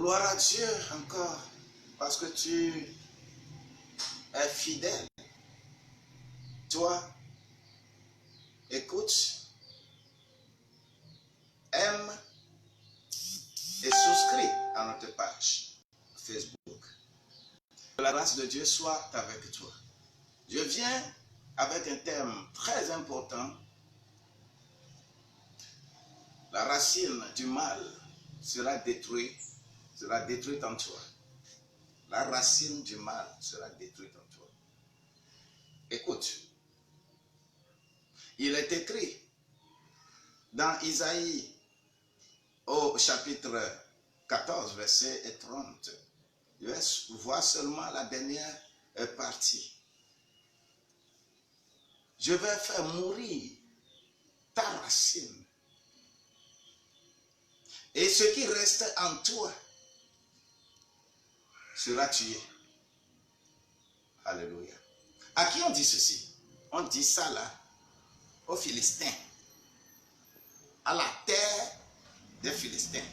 Gloire à Dieu encore, parce que tu es fidèle. Toi, écoute, aime et souscris à notre page Facebook. Que la grâce de Dieu soit avec toi. Je viens avec un thème très important. La racine du mal sera détruite en toi. La racine du mal sera détruite en toi. Écoute, il est écrit dans Isaïe au chapitre 14, verset 30. Je vais voir seulement la dernière partie. Je vais faire mourir ta racine. Et ce qui reste en toi sera tué. Alléluia. À qui on dit ceci? On dit ça là aux Philistins. À la terre des Philistins.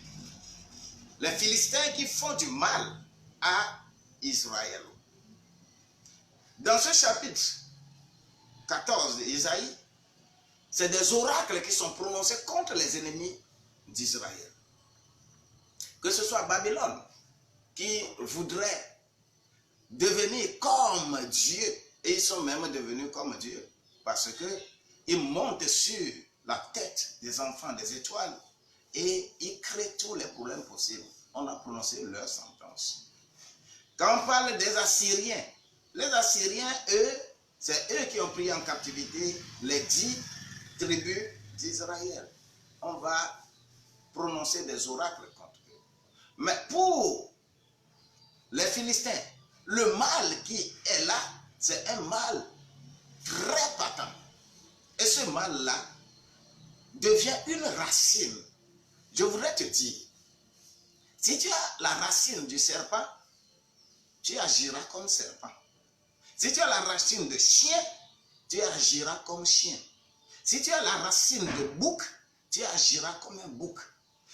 Les Philistins qui font du mal à Israël. Dans ce chapitre 14 d'Isaïe, c'est des oracles qui sont prononcés contre les ennemis d'Israël. Que ce soit Babylone, qui voudrait devenir comme Dieu, et ils sont même devenus comme Dieu, parce qu'ils montent sur la tête des enfants des étoiles, et ils créent tous les problèmes possibles. On a prononcé leur sentence. Quand on parle des Assyriens, les Assyriens, eux, c'est eux qui ont pris en captivité les 10 tribus d'Israël. On va prononcer des oracles contre eux. Mais pour les Philistins, le mal qui est là, c'est un mal très patent. Et ce mal-là devient une racine. Je voudrais te dire, si tu as la racine du serpent, tu agiras comme serpent. Si tu as la racine de chien, tu agiras comme chien. Si tu as la racine de bouc, tu agiras comme un bouc.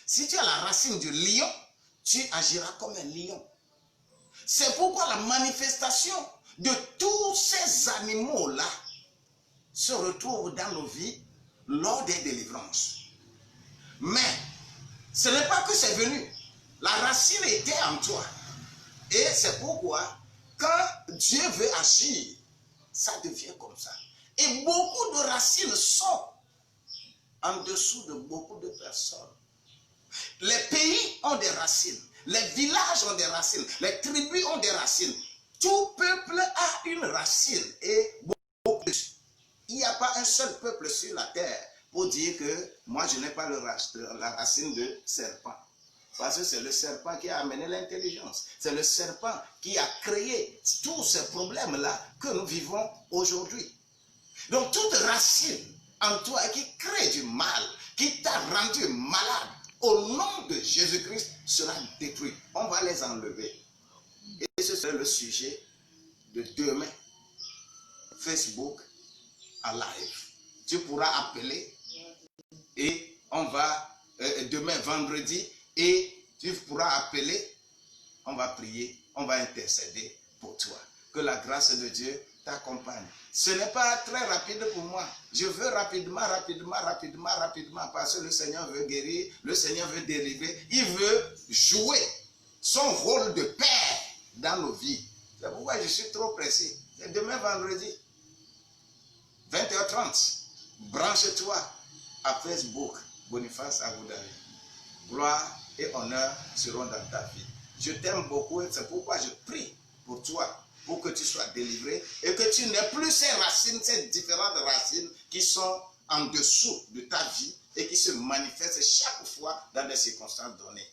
Si tu as la racine de lion, tu agiras comme un lion. C'est pourquoi la manifestation de tous ces animaux-là se retrouve dans nos vies lors des délivrances. Mais ce n'est pas que c'est venu. La racine était en toi. Et c'est pourquoi, quand Dieu veut agir, ça devient comme ça. Et beaucoup de racines sont en dessous de beaucoup de personnes. Les pays ont des racines. Les villages ont des racines. Les tribus ont des racines. Tout peuple a une racine. Et beaucoup plus. Il n'y a pas un seul peuple sur la terre pour dire que moi je n'ai pas la racine de serpent. Parce que c'est le serpent qui a amené l'intelligence. C'est le serpent qui a créé tous ces problèmes-là que nous vivons aujourd'hui. Donc toute racine en toi qui crée du mal, qui t'a rendu malade, au nom de Jésus-Christ sera détruite. On va les enlever. Et ce sera le sujet de demain. Facebook en live. Tu pourras appeler et on va demain vendredi et tu pourras appeler, on va prier, on va intercéder pour toi. Que la grâce de Dieu t'accompagne. Ce n'est pas très rapide pour moi. Je veux rapidement, parce que le Seigneur veut guérir, le Seigneur veut délivrer. Il veut jouer son rôle de Père dans nos vies. C'est pourquoi je suis trop pressé. C'est demain vendredi, 20h30. Branche-toi à Facebook, Boniface Agudari. Gloire et honneur seront dans ta vie. Je t'aime beaucoup et c'est pourquoi je prie pour toi, pour que tu sois délivré et que tu n'aies plus ces racines, ces différentes racines qui sont en dessous de ta vie et qui se manifestent chaque fois dans des circonstances données.